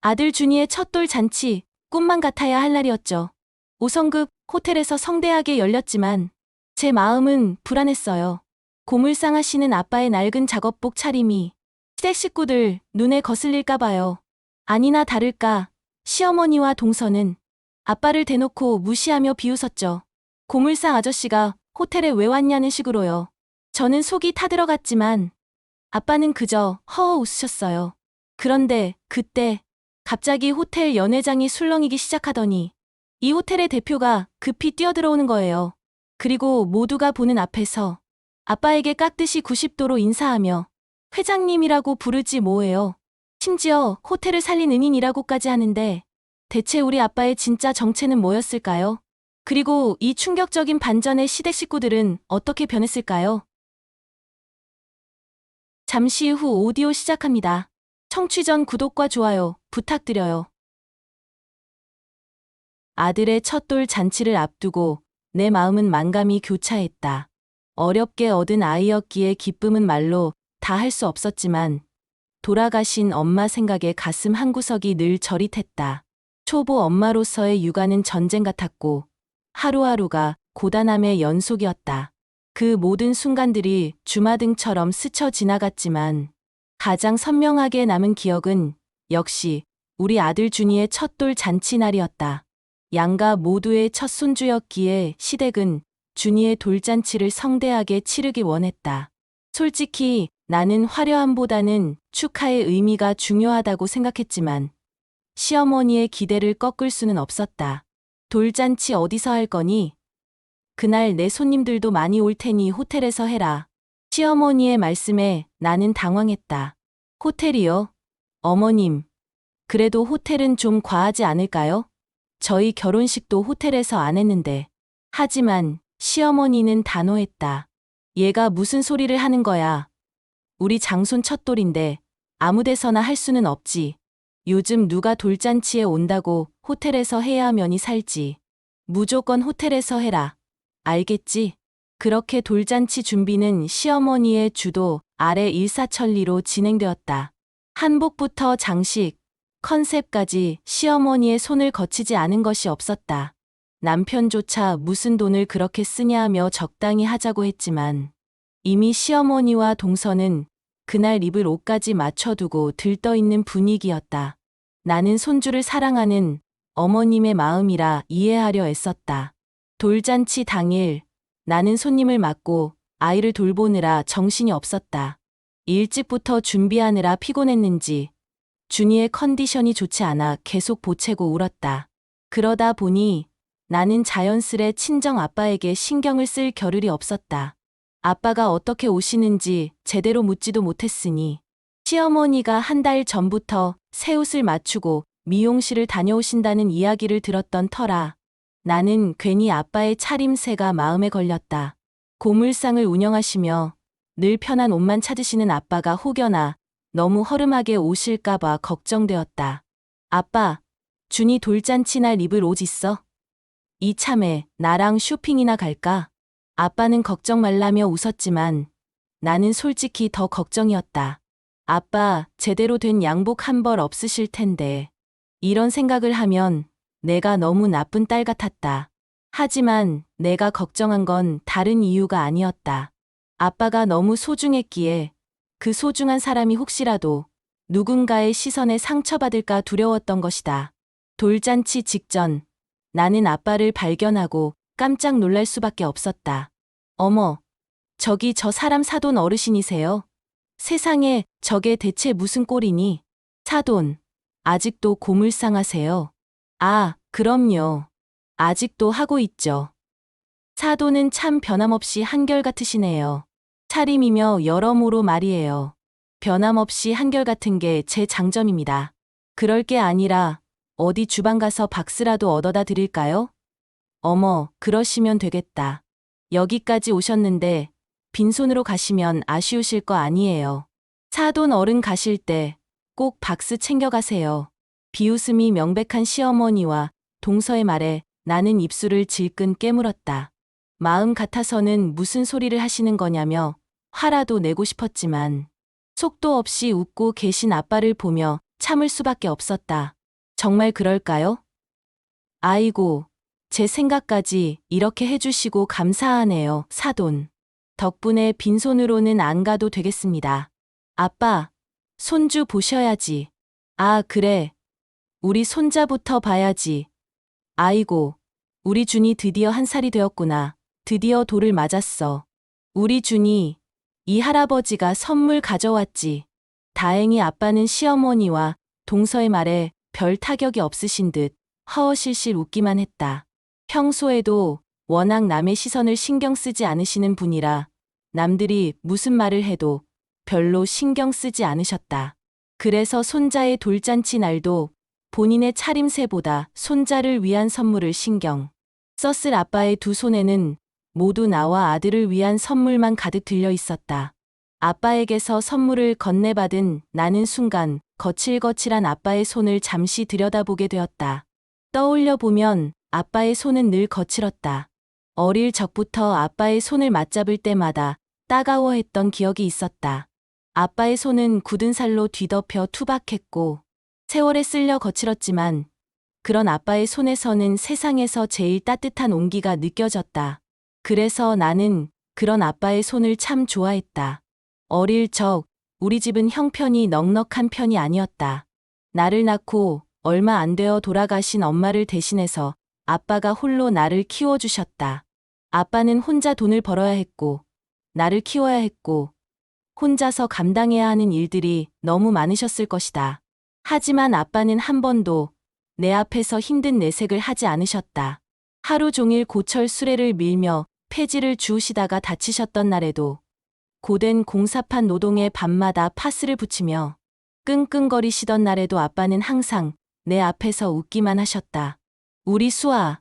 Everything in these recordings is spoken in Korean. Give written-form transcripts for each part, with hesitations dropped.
아들 준이의 첫돌 잔치, 꿈만 같아야 할 날이었죠. 5성급 호텔에서 성대하게 열렸지만 제 마음은 불안했어요. 고물상 하시는 아빠의 낡은 작업복 차림이 시댁 식구들 눈에 거슬릴까봐요. 아니나 다를까 시어머니와 동서는 아빠를 대놓고 무시하며 비웃었죠. 고물상 아저씨가 호텔에 왜 왔냐는 식으로요. 저는 속이 타들어갔지만 아빠는 그저 허허 웃으셨어요. 그런데 그때 갑자기 호텔 연회장이 술렁이기 시작하더니 이 호텔의 대표가 급히 뛰어들어오는 거예요. 그리고 모두가 보는 앞에서 아빠에게 깍듯이 90도로 인사하며 회장님이라고 부르지 뭐예요. 심지어 호텔을 살린 은인이라고까지 하는데 대체 우리 아빠의 진짜 정체는 뭐였을까요? 그리고 이 충격적인 반전에 시댁 식구들은 어떻게 변했을까요? 잠시 후 오디오 시작합니다. 청취 전 구독과 좋아요 부탁드려요. 아들의 첫돌 잔치를 앞두고 내 마음은 만감이 교차했다. 어렵게 얻은 아이였기에 기쁨은 말로 다 할 수 없었지만 돌아가신 엄마 생각에 가슴 한구석이 늘 저릿했다. 초보 엄마로서의 육아는 전쟁 같았고 하루하루가 고단함의 연속이었다. 그 모든 순간들이 주마등처럼 스쳐 지나갔지만 가장 선명하게 남은 기억은 역시 우리 아들 준이의 첫돌 잔치날이었다. 양가 모두의 첫 손주였기에 시댁은 준이의 돌잔치를 성대하게 치르기 원했다. 솔직히 나는 화려함보다는 축하의 의미가 중요하다고 생각했지만 시어머니의 기대를 꺾을 수는 없었다. 돌잔치 어디서 할 거니? 그날 내 손님들도 많이 올 테니 호텔에서 해라. 시어머니의 말씀에 나는 당황했다. 호텔이요? 어머님, 그래도 호텔은 좀 과하지 않을까요? 저희 결혼식도 호텔에서 안 했는데. 하지만 시어머니는 단호했다. 얘가 무슨 소리를 하는 거야. 우리 장손 첫돌인데 아무 데서나 할 수는 없지. 요즘 누가 돌잔치에 온다고 호텔에서 해야 하면이 살지. 무조건 호텔에서 해라. 알겠지? 그렇게 돌잔치 준비는 시어머니의 주도 아래 일사천리로 진행되었다. 한복부터 장식, 컨셉까지 시어머니의 손을 거치지 않은 것이 없었다. 남편조차 무슨 돈을 그렇게 쓰냐며 적당히 하자고 했지만 이미 시어머니와 동서는 그날 입을 옷까지 맞춰두고 들떠있는 분위기였다. 나는 손주를 사랑하는 어머님의 마음이라 이해하려 애썼다. 돌잔치 당일 나는 손님을 맡고 아이를 돌보느라 정신이 없었다. 일찍부터 준비하느라 피곤했는지 준이의 컨디션이 좋지 않아 계속 보채고 울었다. 그러다 보니 나는 자연스레 친정 아빠에게 신경을 쓸 겨를이 없었다. 아빠가 어떻게 오시는지 제대로 묻지도 못했으니 시어머니가 한 달 전부터 새 옷을 맞추고 미용실을 다녀오신다는 이야기를 들었던 터라 나는 괜히 아빠의 차림새가 마음에 걸렸다. 고물상을 운영하시며 늘 편한 옷만 찾으시는 아빠가 혹여나 너무 허름하게 오실까봐 걱정되었다. 아빠, 준이 돌잔치 날 입을 옷 있어? 이참에 나랑 쇼핑이나 갈까? 아빠는 걱정 말라며 웃었지만 나는 솔직히 더 걱정이었다. 아빠, 제대로 된 양복 한 벌 없으실 텐데. 이런 생각을 하면 내가 너무 나쁜 딸 같았다. 하지만 내가 걱정한 건 다른 이유가 아니었다. 아빠가 너무 소중했기에 그 소중한 사람이 혹시라도 누군가의 시선에 상처받을까 두려웠던 것이다. 돌잔치 직전 나는 아빠를 발견하고 깜짝 놀랄 수밖에 없었다. 어머, 저기 저 사람 사돈 어르신이세요? 세상에 저게 대체 무슨 꼴이니? 사돈, 아직도 고물상하세요? 아, 그럼요. 아직도 하고 있죠. 사돈은 참 변함없이 한결같으시네요. 차림이며 여러모로 말이에요. 변함없이 한결같은 게 제 장점입니다. 그럴 게 아니라 어디 주방 가서 박스라도 얻어다 드릴까요? 어머, 그러시면 되겠다. 여기까지 오셨는데 빈손으로 가시면 아쉬우실 거 아니에요. 사돈 어른 가실 때 꼭 박스 챙겨가세요. 비웃음이 명백한 시어머니와 동서의 말에 나는 입술을 질끈 깨물었다. 마음 같아서는 무슨 소리를 하시는 거냐며 화라도 내고 싶었지만 속도 없이 웃고 계신 아빠를 보며 참을 수밖에 없었다. 정말 그럴까요? 아이고, 제 생각까지 이렇게 해주시고 감사하네요, 사돈. 덕분에 빈손으로는 안 가도 되겠습니다. 아빠, 손주 보셔야지. 아, 그래. 우리 손자부터 봐야지. 아이고, 우리 준이 드디어 1살이 되었구나. 드디어 돌을 맞았어. 우리 준이, 이 할아버지가 선물 가져왔지. 다행히 아빠는 시어머니와 동서의 말에 별 타격이 없으신 듯 허허실실 웃기만 했다. 평소에도 워낙 남의 시선을 신경 쓰지 않으시는 분이라 남들이 무슨 말을 해도 별로 신경 쓰지 않으셨다. 그래서 손자의 돌잔치 날도 본인의 차림새보다 손자를 위한 선물을 신경 썼을 아빠의 두 손에는 모두 나와 아들을 위한 선물만 가득 들려 있었다. 아빠에게서 선물을 건네받은 나는 순간 거칠거칠한 아빠의 손을 잠시 들여다보게 되었다. 떠올려 보면 아빠의 손은 늘 거칠었다. 어릴 적부터 아빠의 손을 맞잡을 때마다 따가워했던 기억이 있었다. 아빠의 손은 굳은 살로 뒤덮여 투박했고 세월에 쓸려 거칠었지만 그런 아빠의 손에서는 세상에서 제일 따뜻한 온기가 느껴졌다. 그래서 나는 그런 아빠의 손을 참 좋아했다. 어릴 적 우리 집은 형편이 넉넉한 편이 아니었다. 나를 낳고 얼마 안 되어 돌아가신 엄마를 대신해서 아빠가 홀로 나를 키워주셨다. 아빠는 혼자 돈을 벌어야 했고 나를 키워야 했고 혼자서 감당해야 하는 일들이 너무 많으셨을 것이다. 하지만 아빠는 한 번도 내 앞에서 힘든 내색을 하지 않으셨다. 하루 종일 고철 수레를 밀며 폐지를 주우시다가 다치셨던 날에도 고된 공사판 노동에 밤마다 파스를 붙이며 끙끙거리시던 날에도 아빠는 항상 내 앞에서 웃기만 하셨다. 우리 수아,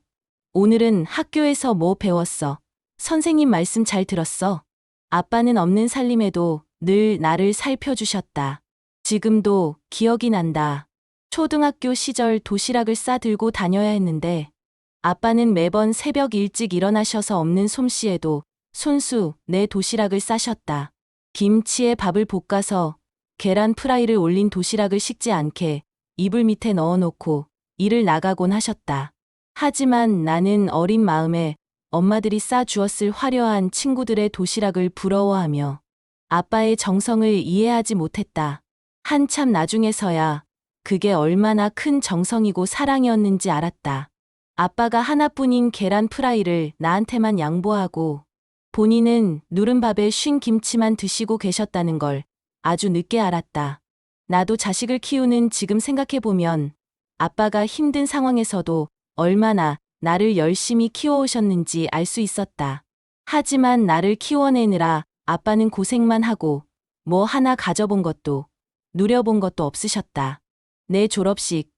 오늘은 학교에서 뭐 배웠어? 선생님 말씀 잘 들었어? 아빠는 없는 살림에도 늘 나를 살펴주셨다. 지금도 기억이 난다. 초등학교 시절 도시락을 싸들고 다녀야 했는데 아빠는 매번 새벽 일찍 일어나셔서 없는 솜씨에도 손수 내 도시락을 싸셨다. 김치에 밥을 볶아서 계란 프라이를 올린 도시락을 식지 않게 이불 밑에 넣어놓고 일을 나가곤 하셨다. 하지만 나는 어린 마음에 엄마들이 싸주었을 화려한 친구들의 도시락을 부러워하며 아빠의 정성을 이해하지 못했다. 한참 나중에서야 그게 얼마나 큰 정성이고 사랑이었는지 알았다. 아빠가 하나뿐인 계란 프라이를 나한테만 양보하고 본인은 누른 밥에 쉰 김치만 드시고 계셨다는 걸 아주 늦게 알았다. 나도 자식을 키우는 지금 생각해보면 아빠가 힘든 상황에서도 얼마나 나를 열심히 키워오셨는지 알 수 있었다. 하지만 나를 키워내느라 아빠는 고생만 하고 뭐 하나 가져본 것도 누려본 것도 없으셨다. 내 졸업식,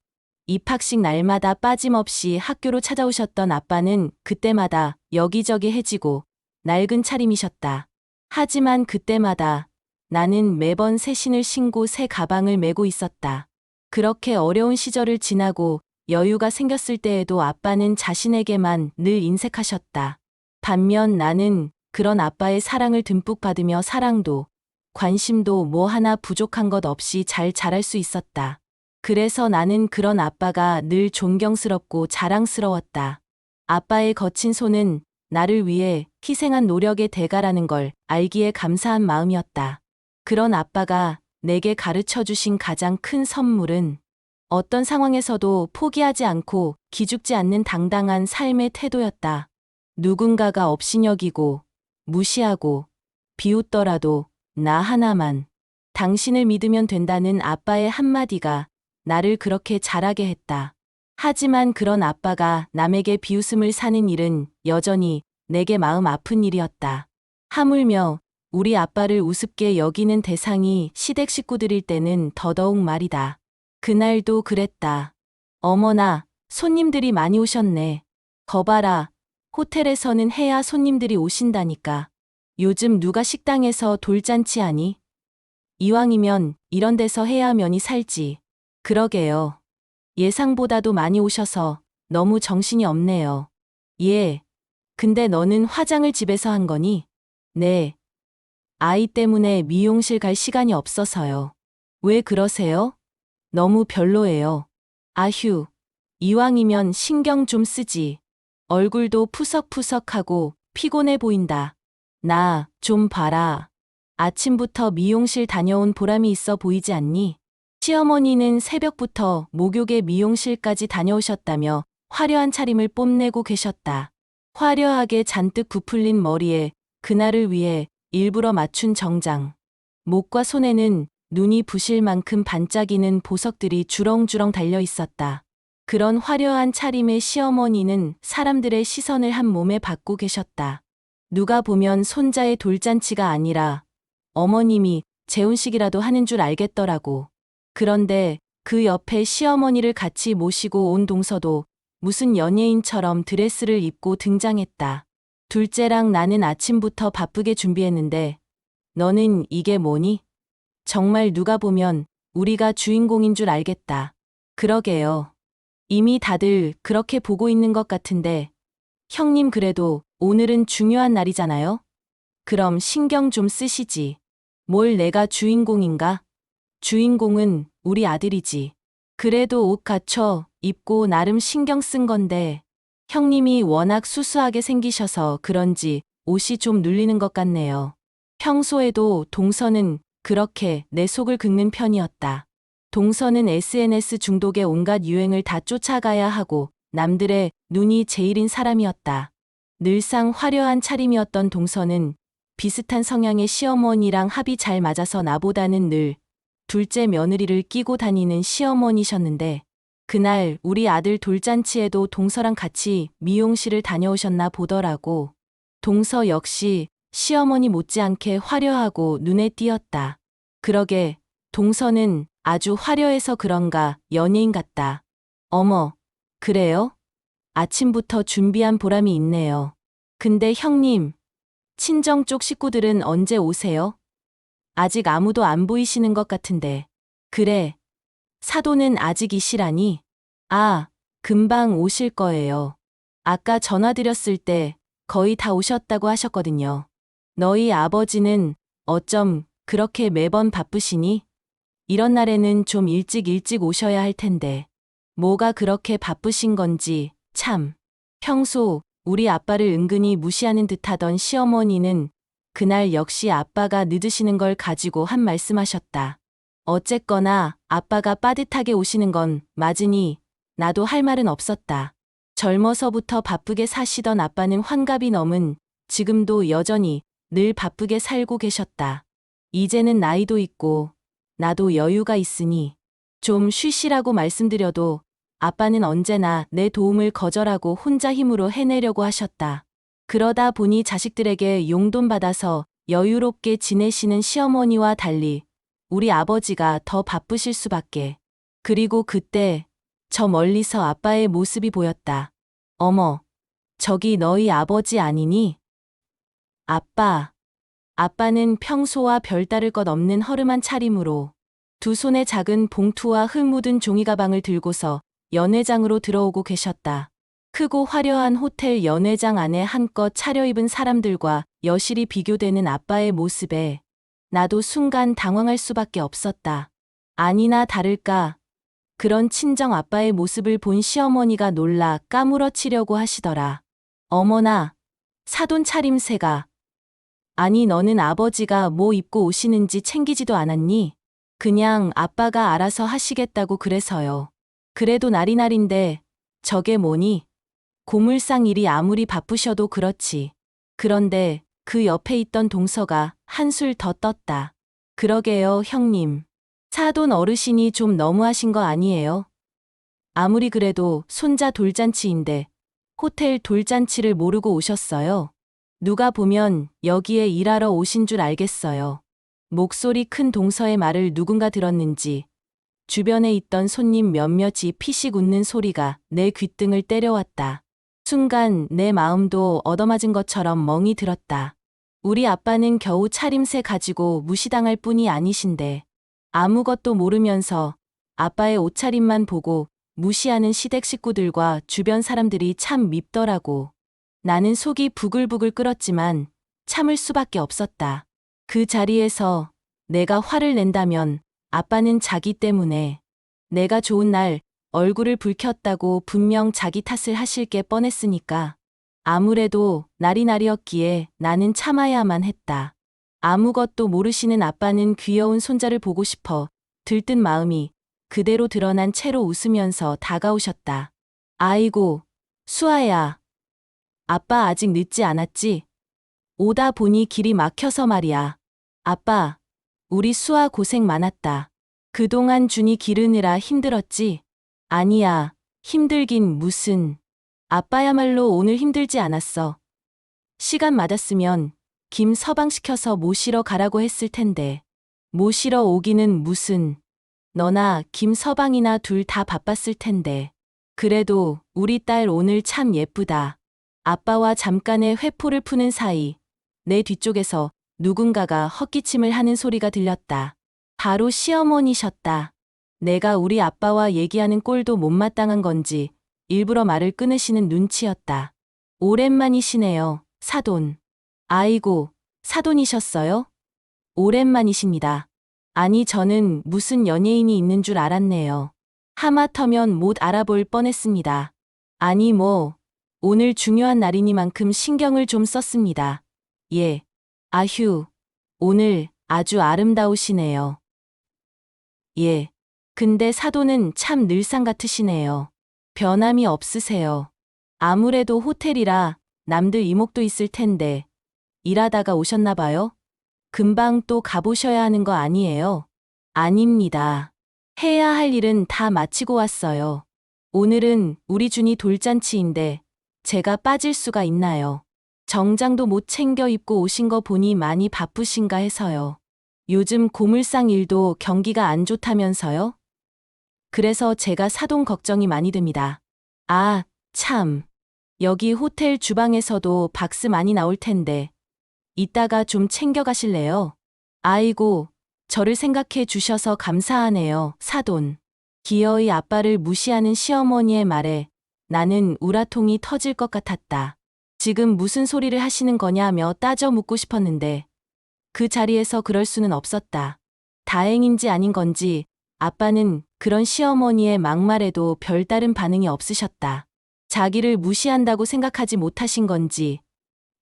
입학식 날마다 빠짐없이 학교로 찾아오셨던 아빠는 그때마다 여기저기 해지고 낡은 차림이셨다. 하지만 그때마다 나는 매번 새 신을 신고 새 가방을 메고 있었다. 그렇게 어려운 시절을 지나고 여유가 생겼을 때에도 아빠는 자신에게만 늘 인색하셨다. 반면 나는 그런 아빠의 사랑을 듬뿍 받으며 사랑도 관심도 뭐 하나 부족한 것 없이 잘 자랄 수 있었다. 그래서 나는 그런 아빠가 늘 존경스럽고 자랑스러웠다. 아빠의 거친 손은 나를 위해 희생한 노력의 대가라는 걸 알기에 감사한 마음이었다. 그런 아빠가 내게 가르쳐 주신 가장 큰 선물은 어떤 상황에서도 포기하지 않고 기죽지 않는 당당한 삶의 태도였다. 누군가가 업신여기고 무시하고 비웃더라도 나 하나만 당신을 믿으면 된다는 아빠의 한마디가 나를 그렇게 자라게 했다. 하지만 그런 아빠가 남에게 비웃음을 사는 일은 여전히 내게 마음 아픈 일이었다. 하물며 우리 아빠를 우습게 여기는 대상이 시댁 식구들일 때는 더더욱 말이다. 그날도 그랬다. 어머나, 손님들이 많이 오셨네. 거봐라, 호텔에서는 해야 손님들이 오신다니까. 요즘 누가 식당에서 돌잔치 하니? 이왕이면 이런 데서 해야 면이 살지. 그러게요. 예상보다도 많이 오셔서 너무 정신이 없네요. 예. 근데 너는 화장을 집에서 한 거니? 네. 아이 때문에 미용실 갈 시간이 없어서요. 왜 그러세요? 너무 별로예요. 아휴, 이왕이면 신경 좀 쓰지. 얼굴도 푸석푸석하고 피곤해 보인다. 나 좀 봐라. 아침부터 미용실 다녀온 보람이 있어 보이지 않니? 시어머니는 새벽부터 목욕의 미용실까지 다녀오셨다며 화려한 차림을 뽐내고 계셨다. 화려하게 잔뜩 부풀린 머리에 그날을 위해 일부러 맞춘 정장. 목과 손에는 눈이 부실 만큼 반짝이는 보석들이 주렁주렁 달려 있었다. 그런 화려한 차림의 시어머니는 사람들의 시선을 한 몸에 받고 계셨다. 누가 보면 손자의 돌잔치가 아니라 어머님이 재혼식이라도 하는 줄 알겠더라고. 그런데 그 옆에 시어머니를 같이 모시고 온 동서도 무슨 연예인처럼 드레스를 입고 등장했다. 둘째랑 나는 아침부터 바쁘게 준비했는데 너는 이게 뭐니? 정말 누가 보면 우리가 주인공인 줄 알겠다. 그러게요. 이미 다들 그렇게 보고 있는 것 같은데 형님 그래도 오늘은 중요한 날이잖아요? 그럼 신경 좀 쓰시지. 뭘 내가 주인공인가? 주인공은 우리 아들이지. 그래도 옷 갖춰 입고 나름 신경 쓴 건데 형님이 워낙 수수하게 생기셔서 그런지 옷이 좀 눌리는 것 같네요. 평소에도 동서는 그렇게 내 속을 긁는 편이었다. 동서는 SNS 중독의 온갖 유행을 다 쫓아가야 하고 남들의 눈이 제일인 사람이었다. 늘상 화려한 차림이었던 동서는 비슷한 성향의 시어머니랑 합이 잘 맞아서 나보다는 늘 둘째 며느리를 끼고 다니는 시어머니셨는데 그날 우리 아들 돌잔치에도 동서랑 같이 미용실을 다녀오셨나 보더라고. 동서 역시 시어머니 못지않게 화려하고 눈에 띄었다. 그러게 동서는 아주 화려해서 그런가 연예인 같다. 어머, 그래요? 아침부터 준비한 보람이 있네요. 근데 형님, 친정 쪽 식구들은 언제 오세요? 아직 아무도 안 보이시는 것 같은데. 그래. 사돈은 아직이시라니? 아, 금방 오실 거예요. 아까 전화드렸을 때 거의 다 오셨다고 하셨거든요. 너희 아버지는 어쩜 그렇게 매번 바쁘시니? 이런 날에는 좀 일찍 오셔야 할 텐데. 뭐가 그렇게 바쁘신 건지, 참. 평소 우리 아빠를 은근히 무시하는 듯하던 시어머니는 그날 역시 아빠가 늦으시는 걸 가지고 한 말씀하셨다. 어쨌거나 아빠가 빠듯하게 오시는 건 맞으니 나도 할 말은 없었다. 젊어서부터 바쁘게 사시던 아빠는 환갑이 넘은 지금도 여전히 늘 바쁘게 살고 계셨다. 이제는 나이도 있고 나도 여유가 있으니 좀 쉬시라고 말씀드려도 아빠는 언제나 내 도움을 거절하고 혼자 힘으로 해내려고 하셨다. 그러다 보니 자식들에게 용돈 받아서 여유롭게 지내시는 시어머니와 달리 우리 아버지가 더 바쁘실 수밖에. 그리고 그때 저 멀리서 아빠의 모습이 보였다. 어머, 저기 너희 아버지 아니니? 아빠. 아빠는 평소와 별다를 것 없는 허름한 차림으로 두 손에 작은 봉투와 흙 묻은 종이 가방을 들고서 연회장으로 들어오고 계셨다. 크고 화려한 호텔 연회장 안에 한껏 차려입은 사람들과 여실히 비교되는 아빠의 모습에 나도 순간 당황할 수밖에 없었다. 아니나 다를까 그런 친정 아빠의 모습을 본 시어머니가 놀라 까무러치려고 하시더라. 어머나, 사돈 차림새가. 아니 너는 아버지가 뭐 입고 오시는지 챙기지도 않았니? 그냥 아빠가 알아서 하시겠다고 그래서요. 그래도 날이 날인데 저게 뭐니? 고물상 일이 아무리 바쁘셔도 그렇지. 그런데 그 옆에 있던 동서가 한술 더 떴다. 그러게요, 형님. 사돈 어르신이 좀 너무하신 거 아니에요? 아무리 그래도 손자 돌잔치인데 호텔 돌잔치를 모르고 오셨어요? 누가 보면 여기에 일하러 오신 줄 알겠어요. 목소리 큰 동서의 말을 누군가 들었는지 주변에 있던 손님 몇몇이 피식 웃는 소리가 내 귓등을 때려왔다. 순간 내 마음도 얻어맞은 것처럼 멍이 들었다. 우리 아빠는 겨우 차림새 가지고 무시당할 뿐이 아니신데 아무것도 모르면서 아빠의 옷차림만 보고 무시하는 시댁 식구들과 주변 사람들이 참 밉더라고. 나는 속이 부글부글 끓었지만 참을 수밖에 없었다. 그 자리에서 내가 화를 낸다면 아빠는 자기 때문에 내가 좋은 날 얼굴을 붉혔다고 분명 자기 탓을 하실 게 뻔했으니까. 아무래도 날이 날이었기에 나는 참아야만 했다. 아무것도 모르시는 아빠는 귀여운 손자를 보고 싶어 들뜬 마음이 그대로 드러난 채로 웃으면서 다가오셨다. 아이고, 수아야. 아빠 아직 늦지 않았지? 오다 보니 길이 막혀서 말이야. 아빠, 우리 수아 고생 많았다. 그동안 준이 기르느라 힘들었지? 아니야, 힘들긴 무슨. 아빠야말로 오늘 힘들지 않았어. 시간 맞았으면 김 서방시켜서 모시러 가라고 했을 텐데. 모시러 오기는 무슨. 너나 김 서방이나 둘 다 바빴을 텐데. 그래도 우리 딸 오늘 참 예쁘다. 아빠와 잠깐의 회포를 푸는 사이 내 뒤쪽에서 누군가가 헛기침을 하는 소리가 들렸다. 바로 시어머니셨다. 내가 우리 아빠와 얘기하는 꼴도 못마땅한 건지 일부러 말을 끊으시는 눈치였다. 오랜만이시네요, 사돈. 아이고, 사돈이셨어요? 오랜만이십니다. 아니 저는 무슨 연예인이 있는 줄 알았네요. 하마터면 못 알아볼 뻔했습니다. 아니 뭐, 오늘 중요한 날이니만큼 신경을 좀 썼습니다. 예. 아휴, 오늘 아주 아름다우시네요. 예. 근데 사돈은 참 늘상 같으시네요. 변함이 없으세요. 아무래도 호텔이라 남들 이목도 있을 텐데 일하다가 오셨나 봐요? 금방 또 가보셔야 하는 거 아니에요? 아닙니다. 해야 할 일은 다 마치고 왔어요. 오늘은 우리 준이 돌잔치인데 제가 빠질 수가 있나요? 정장도 못 챙겨 입고 오신 거 보니 많이 바쁘신가 해서요. 요즘 고물상 일도 경기가 안 좋다면서요? 그래서 제가 사돈 걱정이 많이 됩니다. 아, 참. 여기 호텔 주방에서도 박스 많이 나올 텐데 이따가 좀 챙겨 가실래요? 아이고, 저를 생각해 주셔서 감사하네요, 사돈. 기어이 아빠를 무시하는 시어머니의 말에 나는 우라통이 터질 것 같았다. 지금 무슨 소리를 하시는 거냐며 따져 묻고 싶었는데 그 자리에서 그럴 수는 없었다. 다행인지 아닌 건지 아빠는 그런 시어머니의 막말에도 별다른 반응이 없으셨다. 자기를 무시한다고 생각하지 못하신 건지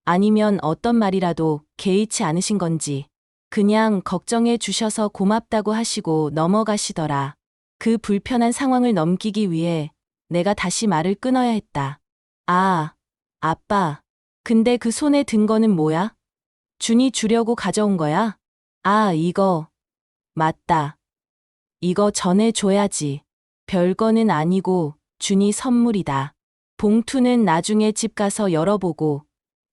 아니면 어떤 말이라도 개의치 않으신 건지 그냥 걱정해 주셔서 고맙다고 하시고 넘어가시더라. 그 불편한 상황을 넘기기 위해 내가 다시 말을 끊어야 했다. 아, 아빠. 근데 그 손에 든 거는 뭐야? 준이 주려고 가져온 거야? 아, 이거. 맞다. 이거 전해줘야지. 별거는 아니고 준이 선물이다. 봉투는 나중에 집 가서 열어보고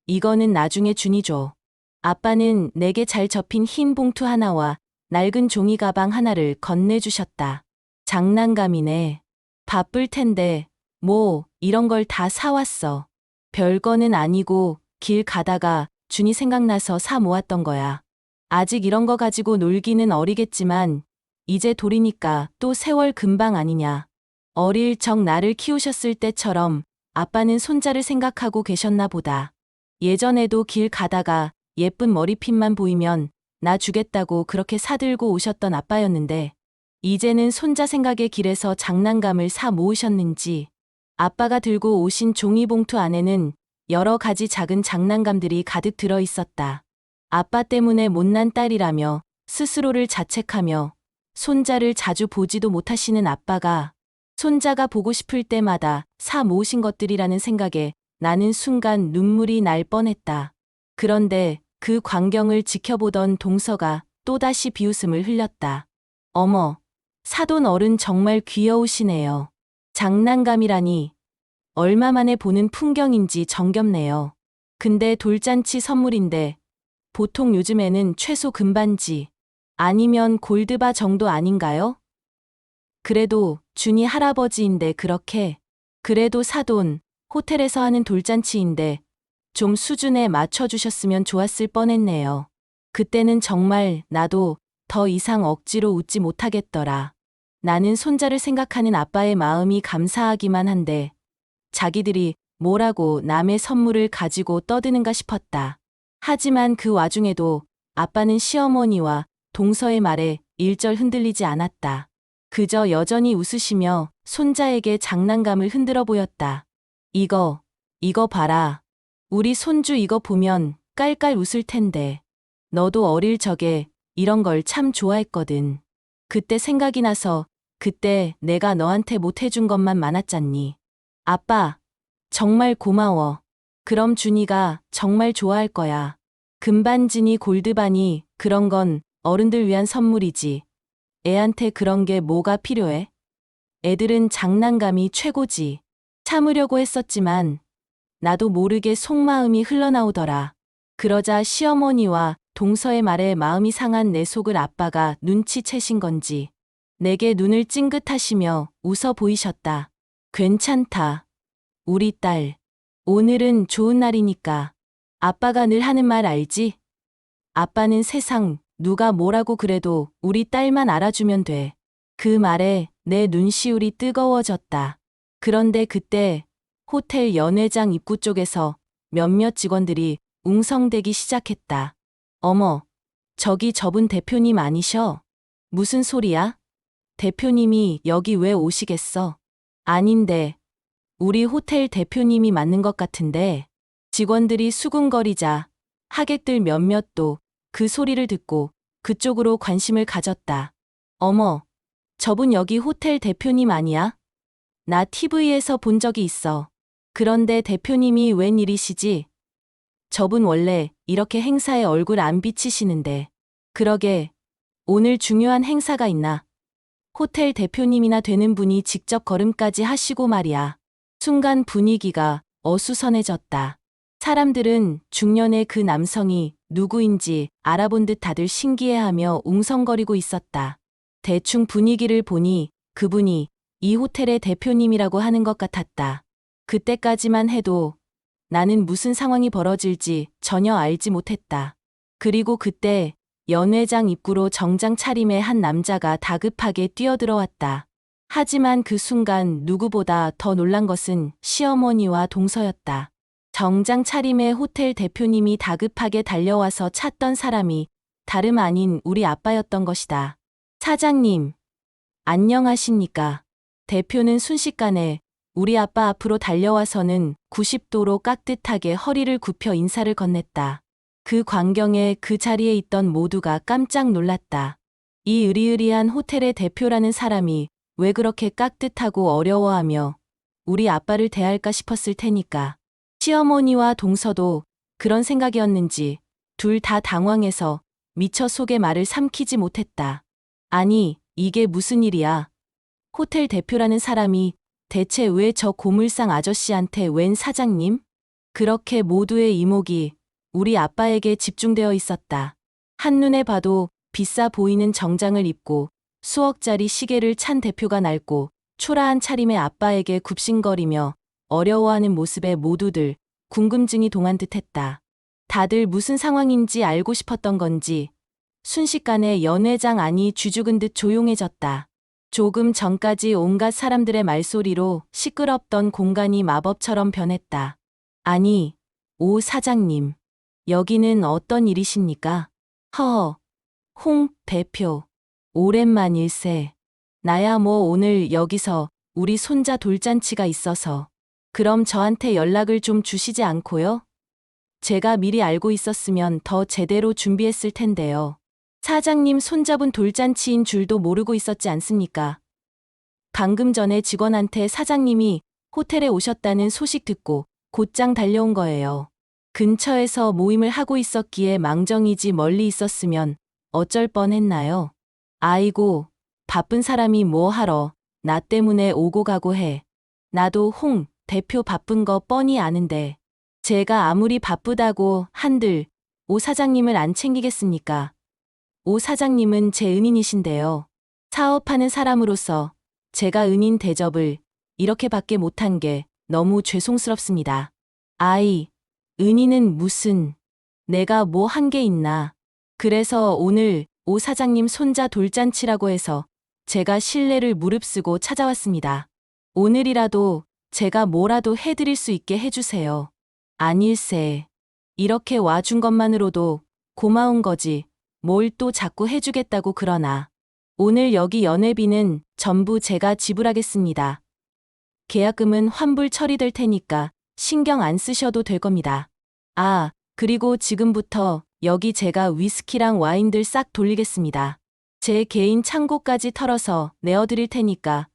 이거는 나중에 준이 줘. 아빠는 내게 잘 접힌 흰 봉투 하나와 낡은 종이 가방 하나를 건네주셨다. 장난감이네. 바쁠 텐데 뭐 이런 걸 다 사왔어. 별거는 아니고 길 가다가 준이 생각나서 사 모았던 거야. 아직 이런 거 가지고 놀기는 어리겠지만 이제 돌이니까 또 세월 금방 아니냐. 어릴 적 나를 키우셨을 때처럼 아빠는 손자를 생각하고 계셨나 보다. 예전에도 길 가다가 예쁜 머리핀만 보이면 나 주겠다고 그렇게 사들고 오셨던 아빠였는데 이제는 손자 생각에 길에서 장난감을 사 모으셨는지 아빠가 들고 오신 종이봉투 안에는 여러 가지 작은 장난감들이 가득 들어 있었다. 아빠 때문에 못난 딸이라며 스스로를 자책하며 손자를 자주 보지도 못하시는 아빠가 손자가 보고 싶을 때마다 사 모으신 것들이라는 생각에 나는 순간 눈물이 날 뻔했다. 그런데 그 광경을 지켜보던 동서가 또다시 비웃음을 흘렸다. 어머, 사돈 어른 정말 귀여우시네요. 장난감이라니 얼마 만에 보는 풍경인지 정겹네요. 근데 돌잔치 선물인데 보통 요즘에는 최소 금반지 아니면 골드바 정도 아닌가요? 그래도 준이 할아버지인데 그렇게. 그래도 사돈, 호텔에서 하는 돌잔치인데 좀 수준에 맞춰주셨으면 좋았을 뻔했네요. 그때는 정말 나도 더 이상 억지로 웃지 못하겠더라. 나는 손자를 생각하는 아빠의 마음이 감사하기만 한데 자기들이 뭐라고 남의 선물을 가지고 떠드는가 싶었다. 하지만 그 와중에도 아빠는 시어머니와 동서의 말에 일절 흔들리지 않았다. 그저 여전히 웃으시며 손자에게 장난감을 흔들어 보였다. 이거 봐라. 우리 손주 이거 보면 깔깔 웃을 텐데. 너도 어릴 적에 이런 걸 참 좋아했거든. 그때 생각이 나서 그때 내가 너한테 못 해준 것만 많았잖니. 아빠, 정말 고마워. 그럼 준이가 정말 좋아할 거야. 금반지니 골드바니 그런 건 어른들 위한 선물이지. 애한테 그런 게 뭐가 필요해? 애들은 장난감이 최고지. 참으려고 했었지만 나도 모르게 속마음이 흘러나오더라. 그러자 시어머니와 동서의 말에 마음이 상한 내 속을 아빠가 눈치채신 건지 내게 눈을 찡긋하시며 웃어 보이셨다. 괜찮다. 우리 딸. 오늘은 좋은 날이니까. 아빠가 늘 하는 말 알지? 아빠는 세상 누가 뭐라고 그래도 우리 딸만 알아주면 돼. 그 말에 내 눈시울이 뜨거워졌다. 그런데 그때 호텔 연회장 입구 쪽에서 몇몇 직원들이 웅성대기 시작했다. 어머, 저기 저분 대표님 아니셔? 무슨 소리야? 대표님이 여기 왜 오시겠어? 아닌데, 우리 호텔 대표님이 맞는 것 같은데. 직원들이 수군거리자 하객들 몇몇도 그 소리를 듣고 그쪽으로 관심을 가졌다. 어머, 저분 여기 호텔 대표님 아니야? 나 TV에서 본 적이 있어. 그런데 대표님이 웬일이시지? 저분 원래 이렇게 행사에 얼굴 안 비치시는데. 그러게, 오늘 중요한 행사가 있나? 호텔 대표님이나 되는 분이 직접 걸음까지 하시고 말이야. 순간 분위기가 어수선해졌다. 사람들은 중년의 그 남성이 누구인지 알아본 듯 다들 신기해하며 웅성거리고 있었다. 대충 분위기를 보니 그분이 이 호텔의 대표님이라고 하는 것 같았다. 그때까지만 해도 나는 무슨 상황이 벌어질지 전혀 알지 못했다. 그리고 그때 연회장 입구로 정장 차림의 한 남자가 다급하게 뛰어들어왔다. 하지만 그 순간 누구보다 더 놀란 것은 시어머니와 동서였다. 정장 차림의 호텔 대표님이 다급하게 달려와서 찾던 사람이 다름 아닌 우리 아빠였던 것이다. 사장님, 안녕하십니까? 대표는 순식간에 우리 아빠 앞으로 달려와서는 90도로 깍듯하게 허리를 굽혀 인사를 건넸다. 그 광경에 그 자리에 있던 모두가 깜짝 놀랐다. 이 으리으리한 호텔의 대표라는 사람이 왜 그렇게 깍듯하고 어려워하며 우리 아빠를 대할까 싶었을 테니까. 시어머니와 동서도 그런 생각이었는지 둘 다 당황해서 미처 속의 말을 삼키지 못했다. 아니, 이게 무슨 일이야? 호텔 대표라는 사람이 대체 왜 저 고물상 아저씨한테 웬 사장님? 그렇게 모두의 이목이 우리 아빠에게 집중되어 있었다. 한눈에 봐도 비싸 보이는 정장을 입고 수억짜리 시계를 찬 대표가 낡고 초라한 차림의 아빠에게 굽신거리며 어려워하는 모습에 모두들 궁금증이 동한 듯했다. 다들 무슨 상황인지 알고 싶었던 건지 순식간에 연회장 안이 쥐죽은 듯 조용해졌다. 조금 전까지 온갖 사람들의 말소리로 시끄럽던 공간이 마법처럼 변했다. 아니, 오 사장님, 여기는 어떤 일이십니까? 허허, 홍 대표, 오랜만일세. 나야 뭐 오늘 여기서 우리 손자 돌잔치가 있어서. 그럼 저한테 연락을 좀 주시지 않고요? 제가 미리 알고 있었으면 더 제대로 준비했을 텐데요. 사장님 손자분 돌잔치인 줄도 모르고 있었지 않습니까? 방금 전에 직원한테 사장님이 호텔에 오셨다는 소식 듣고 곧장 달려온 거예요. 근처에서 모임을 하고 있었기에 망정이지 멀리 있었으면 어쩔 뻔했나요? 아이고, 바쁜 사람이 뭐 하러 나 때문에 오고 가고 해. 나도 홍 대표 바쁜 거 뻔히 아는데 제가 아무리 바쁘다고 한들 오 사장님을 안 챙기겠습니까? 오 사장님은 제 은인이신데요. 사업하는 사람으로서 제가 은인 대접을 이렇게밖에 못한 게 너무 죄송스럽습니다. 아이, 은인은 무슨, 내가 뭐 한 게 있나. 그래서 오늘 오 사장님 손자 돌잔치라고 해서 제가 실례를 무릅쓰고 찾아왔습니다. 오늘이라도 제가 뭐라도 해드릴 수 있게 해주세요. 아닐세. 이렇게 와준 것만으로도 고마운 거지. 뭘 또 자꾸 해주겠다고 그러나. 오늘 여기 연회비는 전부 제가 지불하겠습니다. 계약금은 환불 처리될 테니까 신경 안 쓰셔도 될 겁니다. 아, 그리고 지금부터 여기 제가 위스키랑 와인들 싹 돌리겠습니다. 제 개인 창고까지 털어서 내어드릴 테니까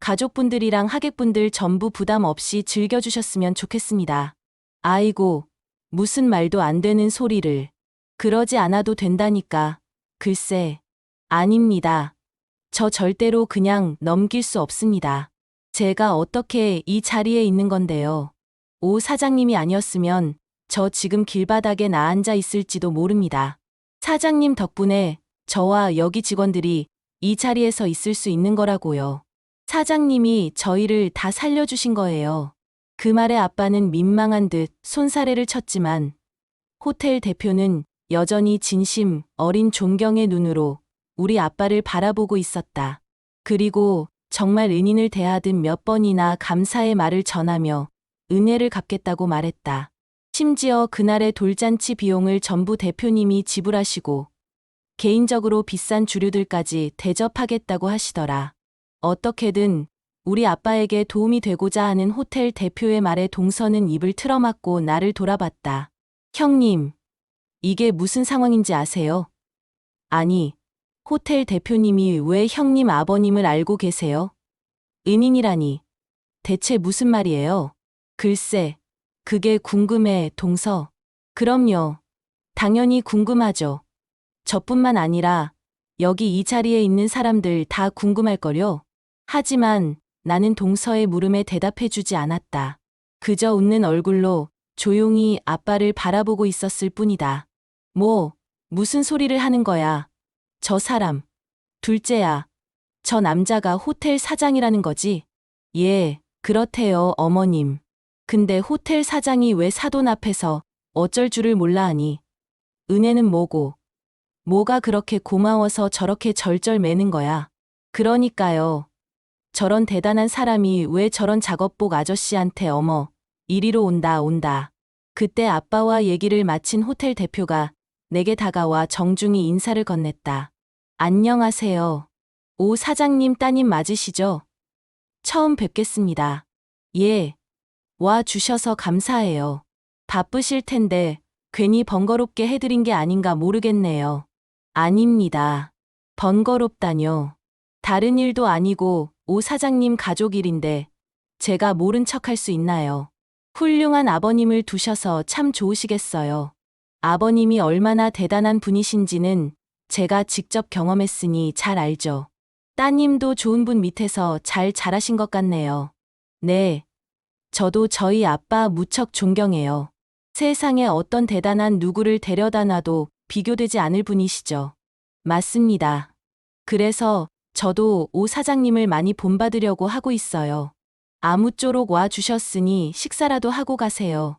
가족분들이랑 하객분들 전부 부담 없이 즐겨주셨으면 좋겠습니다. 아이고, 무슨 말도 안 되는 소리를. 그러지 않아도 된다니까. 글쎄, 아닙니다. 저 절대로 그냥 넘길 수 없습니다. 제가 어떻게 이 자리에 있는 건데요. 오 사장님이 아니었으면 저 지금 길바닥에 나앉아 있을지도 모릅니다. 사장님 덕분에 저와 여기 직원들이 이 자리에서 있을 수 있는 거라고요. 사장님이 저희를 다 살려주신 거예요. 그 말에 아빠는 민망한 듯 손사래를 쳤지만 호텔 대표는 여전히 진심 어린 존경의 눈으로 우리 아빠를 바라보고 있었다. 그리고 정말 은인을 대하듯 몇 번이나 감사의 말을 전하며 은혜를 갚겠다고 말했다. 심지어 그날의 돌잔치 비용을 전부 대표님이 지불하시고 개인적으로 비싼 주류들까지 대접하겠다고 하시더라. 어떻게든 우리 아빠에게 도움이 되고자 하는 호텔 대표의 말에 동서는 입을 틀어막고 나를 돌아봤다. 형님, 이게 무슨 상황인지 아세요? 아니, 호텔 대표님이 왜 형님 아버님을 알고 계세요? 은인이라니. 대체 무슨 말이에요? 글쎄, 그게 궁금해, 동서. 그럼요. 당연히 궁금하죠. 저뿐만 아니라 여기 이 자리에 있는 사람들 다 궁금할걸요. 하지만 나는 동서의 물음에 대답해주지 않았다. 그저 웃는 얼굴로 조용히 아빠를 바라보고 있었을 뿐이다. 무슨 소리를 하는 거야. 저 사람. 둘째야. 저 남자가 호텔 사장이라는 거지? 예, 그렇대요, 어머님. 근데 호텔 사장이 왜 사돈 앞에서 어쩔 줄을 몰라 하니? 은혜는 뭐고? 뭐가 그렇게 고마워서 저렇게 절절 매는 거야? 그러니까요. 저런 대단한 사람이 왜 저런 작업복 아저씨한테 어머, 이리로 온다. 그때 아빠와 얘기를 마친 호텔 대표가 내게 다가와 정중히 인사를 건넸다. 안녕하세요. 오 사장님 따님 맞으시죠? 처음 뵙겠습니다. 예. 와 주셔서 감사해요. 바쁘실 텐데 괜히 번거롭게 해드린 게 아닌가 모르겠네요. 아닙니다. 번거롭다뇨. 다른 일도 아니고 오 사장님 가족 일인데 제가 모른 척할 수 있나요? 훌륭한 아버님을 두셔서 참 좋으시겠어요. 아버님이 얼마나 대단한 분이신지는 제가 직접 경험했으니 잘 알죠. 따님도 좋은 분 밑에서 잘 자라신 것 같네요. 네. 저도 저희 아빠 무척 존경해요. 세상에 어떤 대단한 누구를 데려다 놔도 비교되지 않을 분이시죠. 맞습니다. 그래서 저도 오 사장님을 많이 본받으려고 하고 있어요. 아무쪼록 와 주셨으니 식사라도 하고 가세요.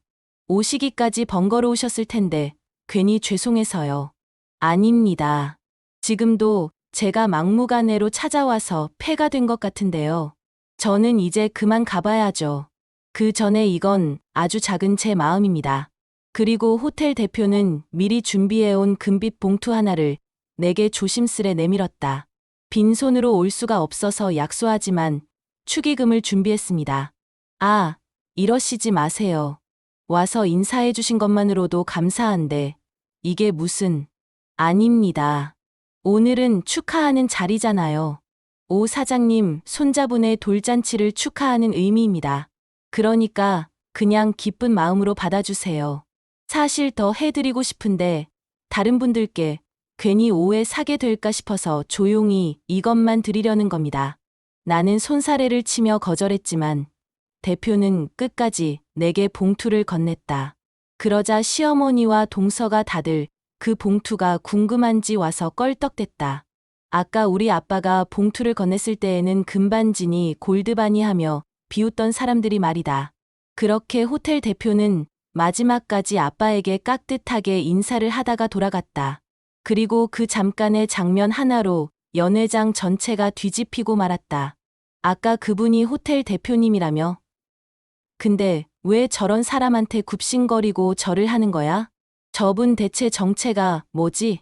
오시기까지 번거로우셨을 텐데 괜히 죄송해서요. 아닙니다. 지금도 제가 막무가내로 찾아와서 폐가 된 것 같은데요. 저는 이제 그만 가봐야죠. 그 전에 이건 아주 작은 제 마음입니다. 그리고 호텔 대표는 미리 준비해온 금빛 봉투 하나를 내게 조심스레 내밀었다. 빈손으로 올 수가 없어서 약소하지만 축의금을 준비했습니다. 아, 이러시지 마세요. 와서 인사해 주신 것만으로도 감사한데 이게 무슨... 아닙니다. 오늘은 축하하는 자리잖아요. 오 사장님 손자분의 돌잔치를 축하하는 의미입니다. 그러니까 그냥 기쁜 마음으로 받아주세요. 사실 더 해드리고 싶은데 다른 분들께 괜히 오해 사게 될까 싶어서 조용히 이것만 드리려는 겁니다. 나는 손사래를 치며 거절했지만 대표는 끝까지 내게 봉투를 건넸다. 그러자 시어머니와 동서가 다들 그 봉투가 궁금한지 와서 껄떡댔다. 아까 우리 아빠가 봉투를 건넸을 때에는 금반지니 골드바니 하며 비웃던 사람들이 말이다. 그렇게 호텔 대표는 마지막까지 아빠에게 깍듯하게 인사를 하다가 돌아갔다. 그리고 그 잠깐의 장면 하나로 연회장 전체가 뒤집히고 말았다. 아까 그분이 호텔 대표님이라며? 근데 왜 저런 사람한테 굽신거리고 절을 하는 거야? 저분 대체 정체가 뭐지?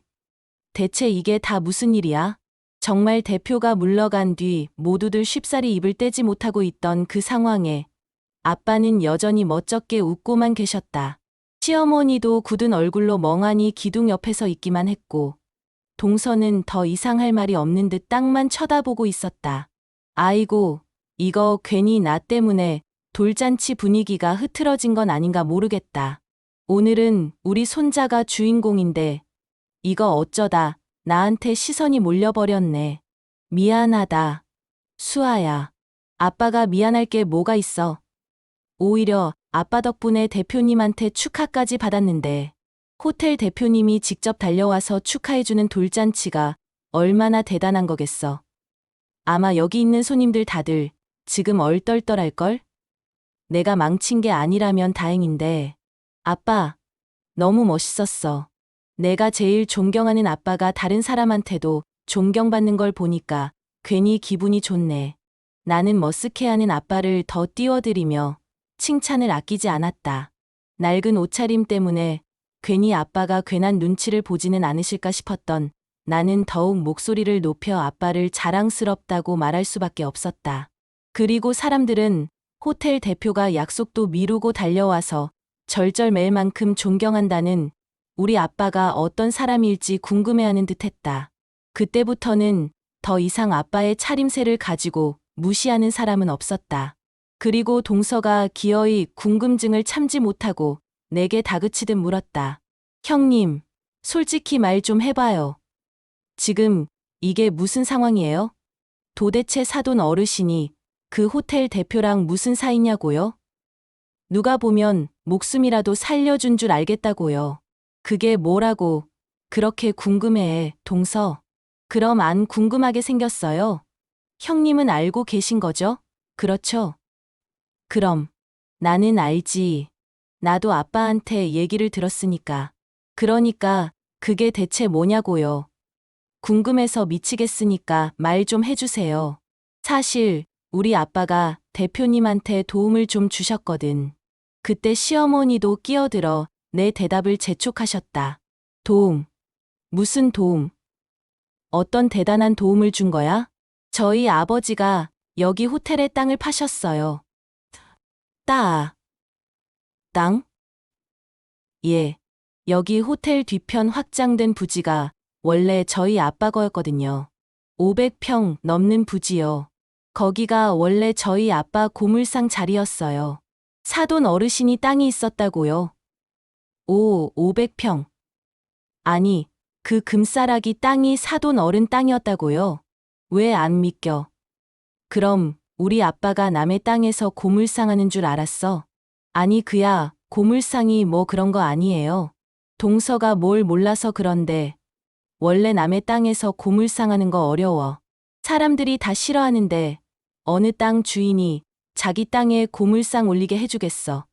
대체 이게 다 무슨 일이야? 정말 대표가 물러간 뒤 모두들 쉽사리 입을 떼지 못하고 있던 그 상황에 아빠는 여전히 멋쩍게 웃고만 계셨다. 시어머니도 굳은 얼굴로 멍하니 기둥 옆에 서 있기만 했고 동서는 더 이상 할 말이 없는 듯 땅만 쳐다보고 있었다. 아이고, 이거 괜히 나 때문에 돌잔치 분위기가 흐트러진 건 아닌가 모르겠다. 오늘은 우리 손자가 주인공인데 이거 어쩌다 나한테 시선이 몰려버렸네. 미안하다. 수아야. 아빠가 미안할 게 뭐가 있어. 오히려 아빠 덕분에 대표님한테 축하까지 받았는데 호텔 대표님이 직접 달려와서 축하해주는 돌잔치가 얼마나 대단한 거겠어. 아마 여기 있는 손님들 다들 지금 얼떨떨할걸? 내가 망친 게 아니라면 다행인데. 아빠, 너무 멋있었어. 내가 제일 존경하는 아빠가 다른 사람한테도 존경받는 걸 보니까 괜히 기분이 좋네. 나는 머쓱해하는 아빠를 더 띄워드리며 칭찬을 아끼지 않았다. 낡은 옷차림 때문에 괜히 아빠가 괜한 눈치를 보지는 않으실까 싶었던 나는 더욱 목소리를 높여 아빠를 자랑스럽다고 말할 수밖에 없었다. 그리고 사람들은 호텔 대표가 약속도 미루고 달려와서 절절매일 만큼 존경한다는 우리 아빠가 어떤 사람일지 궁금해하는 듯했다. 그때부터는 더 이상 아빠의 차림새를 가지고 무시하는 사람은 없었다. 그리고 동서가 기어이 궁금증을 참지 못하고 내게 다그치듯 물었다. 형님, 솔직히 말 좀 해봐요. 지금 이게 무슨 상황이에요? 도대체 사돈 어르신이 그 호텔 대표랑 무슨 사이냐고요? 누가 보면 목숨이라도 살려준 줄 알겠다고요. 그게 뭐라고 그렇게 궁금해해, 동서. 그럼 안 궁금하게 생겼어요? 형님은 알고 계신 거죠? 그렇죠? 그럼 나는 알지. 나도 아빠한테 얘기를 들었으니까. 그러니까 그게 대체 뭐냐고요. 궁금해서 미치겠으니까 말 좀 해주세요. 사실 우리 아빠가 대표님한테 도움을 좀 주셨거든. 그때 시어머니도 끼어들어 내 대답을 재촉하셨다. 도움? 무슨 도움? 어떤 대단한 도움을 준 거야? 저희 아버지가 여기 호텔의 땅을 파셨어요. 땅? 예. 여기 호텔 뒤편 확장된 부지가 원래 저희 아빠 거였거든요. 500평 넘는 부지요. 거기가 원래 저희 아빠 고물상 자리였어요. 사돈 어르신이 땅이 있었다고요. 오, 500평. 아니, 그 금싸라기 땅이 사돈 어른 땅이었다고요. 왜 안 믿겨? 그럼 우리 아빠가 남의 땅에서 고물상하는 줄 알았어? 아니 그야 고물상이 뭐 그런 거 아니에요. 동서가 뭘 몰라서 그런데 원래 남의 땅에서 고물상하는 거 어려워. 사람들이 다 싫어하는데 어느 땅 주인이 자기 땅에 고물상 올리게 해주겠어.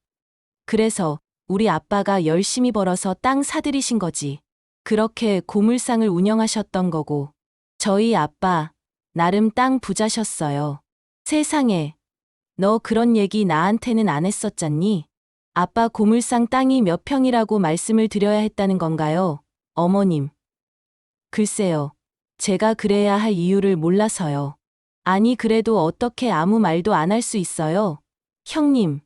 그래서 우리 아빠가 열심히 벌어서 땅 사들이신 거지. 그렇게 고물상을 운영하셨던 거고. 저희 아빠 나름 땅 부자셨어요. 세상에, 너 그런 얘기 나한테는 안 했었잖니? 아빠 고물상 땅이 몇 평이라고 말씀을 드려야 했다는 건가요, 어머님? 글쎄요, 제가 그래야 할 이유를 몰라서요. 아니 그래도 어떻게 아무 말도 안 할 수 있어요? 형님,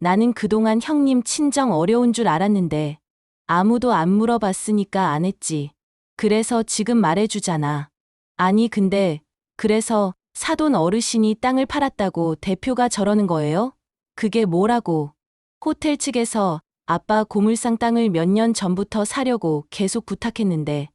나는 그동안 형님 친정 어려운 줄 알았는데 아무도 안 물어봤으니까 안 했지. 그래서 지금 말해주잖아. 아니 근데 그래서 사돈 어르신이 땅을 팔았다고 대표가 저러는 거예요? 그게 뭐라고? 호텔 측에서 아빠 고물상 땅을 몇 년 전부터 사려고 계속 부탁했는데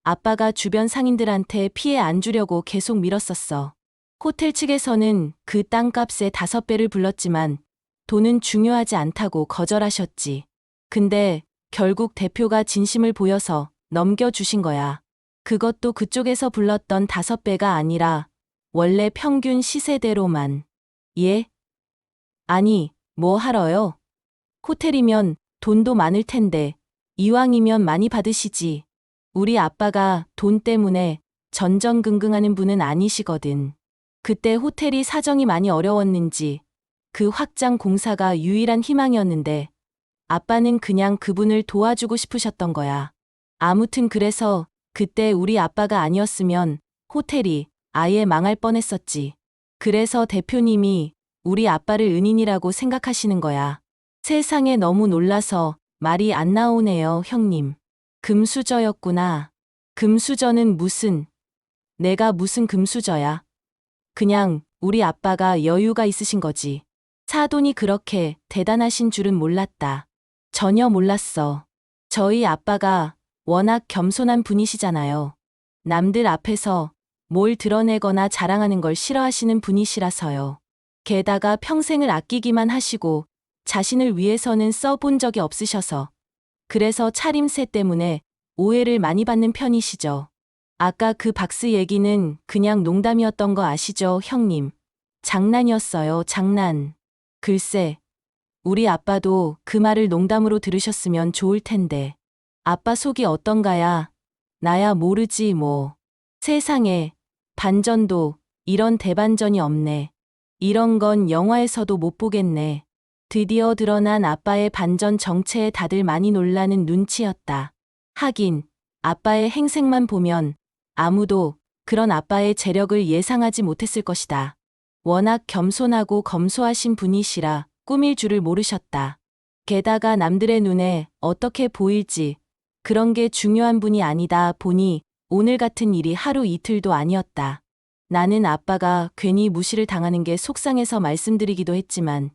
아빠가 주변 상인들한테 피해 안 주려고 계속 밀었었어. 호텔 측에서는 그 땅값의 5배를 불렀지만 돈은 중요하지 않다고 거절하셨지. 근데 결국 대표가 진심을 보여서 넘겨주신 거야. 그것도 그쪽에서 불렀던 5배가 아니라 원래 평균 시세대로만. 예? 아니, 뭐 하러요? 호텔이면 돈도 많을 텐데 이왕이면 많이 받으시지. 우리 아빠가 돈 때문에 전전긍긍하는 분은 아니시거든. 그때 호텔이 사정이 많이 어려웠는지 그 확장 공사가 유일한 희망이었는데 아빠는 그냥 그분을 도와주고 싶으셨던 거야. 아무튼 그래서 그때 우리 아빠가 아니었으면 호텔이 아예 망할 뻔했었지. 그래서 대표님이 우리 아빠를 은인이라고 생각하시는 거야. 세상에 너무 놀라서 말이 안 나오네요, 형님. 금수저였구나. 금수저는 무슨, 내가 무슨 금수저야. 그냥 우리 아빠가 여유가 있으신 거지. 사돈이 그렇게 대단하신 줄은 몰랐다. 전혀 몰랐어. 저희 아빠가 워낙 겸손한 분이시잖아요. 남들 앞에서 뭘 드러내거나 자랑하는 걸 싫어하시는 분이시라서요. 게다가 평생을 아끼기만 하시고 자신을 위해서는 써본 적이 없으셔서 그래서 차림새 때문에 오해를 많이 받는 편이시죠. 아까 그 박스 얘기는 그냥 농담이었던 거 아시죠, 형님? 장난이었어요, 장난. 글쎄, 우리 아빠도 그 말을 농담으로 들으셨으면 좋을 텐데. 아빠 속이 어떤가야? 나야 모르지 뭐. 세상에, 반전도 이런 대반전이 없네. 이런 건 영화에서도 못 보겠네. 드디어 드러난 아빠의 반전 정체에 다들 많이 놀라는 눈치였다. 하긴, 아빠의 행색만 보면 아무도 그런 아빠의 재력을 예상하지 못했을 것이다. 워낙 겸손하고 검소하신 분이시라 꾸밀 줄을 모르셨다. 게다가 남들의 눈에 어떻게 보일지 그런 게 중요한 분이 아니다 보니 오늘 같은 일이 하루 이틀도 아니었다. 나는 아빠가 괜히 무시를 당하는 게 속상해서 말씀드리기도 했지만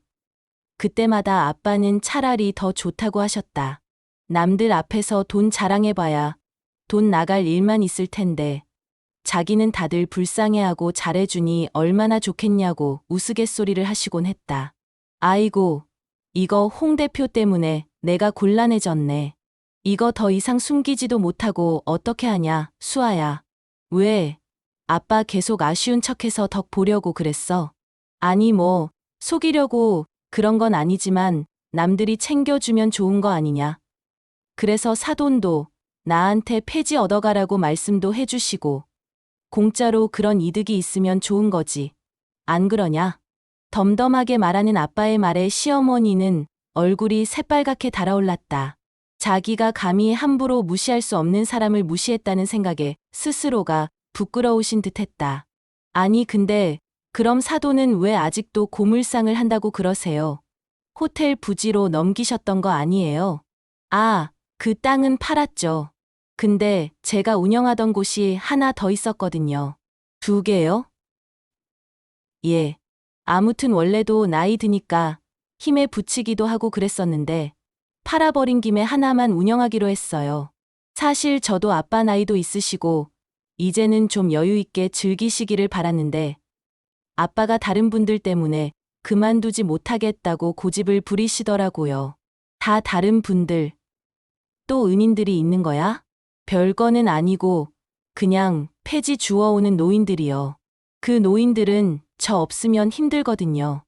그때마다 아빠는 차라리 더 좋다고 하셨다. 남들 앞에서 돈 자랑해봐야 돈 나갈 일만 있을 텐데 자기는 다들 불쌍해하고 잘해주니 얼마나 좋겠냐고 우스갯소리를 하시곤 했다. 아이고, 이거 홍 대표 때문에 내가 곤란해졌네. 이거 더 이상 숨기지도 못하고 어떻게 하냐, 수아야. 왜? 아빠 계속 아쉬운 척해서 덕 보려고 그랬어. 아니 뭐, 속이려고 그런 건 아니지만 남들이 챙겨주면 좋은 거 아니냐. 그래서 사돈도 나한테 폐지 얻어가라고 말씀도 해주시고 공짜로 그런 이득이 있으면 좋은 거지. 안 그러냐? 덤덤하게 말하는 아빠의 말에 시어머니는 얼굴이 새빨갛게 달아올랐다. 자기가 감히 함부로 무시할 수 없는 사람을 무시했다는 생각에 스스로가 부끄러우신 듯했다. 아니 근데 그럼 사돈은 왜 아직도 고물상을 한다고 그러세요? 호텔 부지로 넘기셨던 거 아니에요? 아, 그 땅은 팔았죠. 근데 제가 운영하던 곳이 하나 더 있었거든요. 2개요? 예. 아무튼 원래도 나이 드니까 힘에 부치기도 하고 그랬었는데 팔아버린 김에 하나만 운영하기로 했어요. 사실 저도 아빠 나이도 있으시고 이제는 좀 여유 있게 즐기시기를 바랐는데 아빠가 다른 분들 때문에 그만두지 못하겠다고 고집을 부리시더라고요. 다 다른 분들. 또 은인들이 있는 거야? 별거는 아니고 그냥 폐지 주워오는 노인들이요. 그 노인들은 저 없으면 힘들거든요.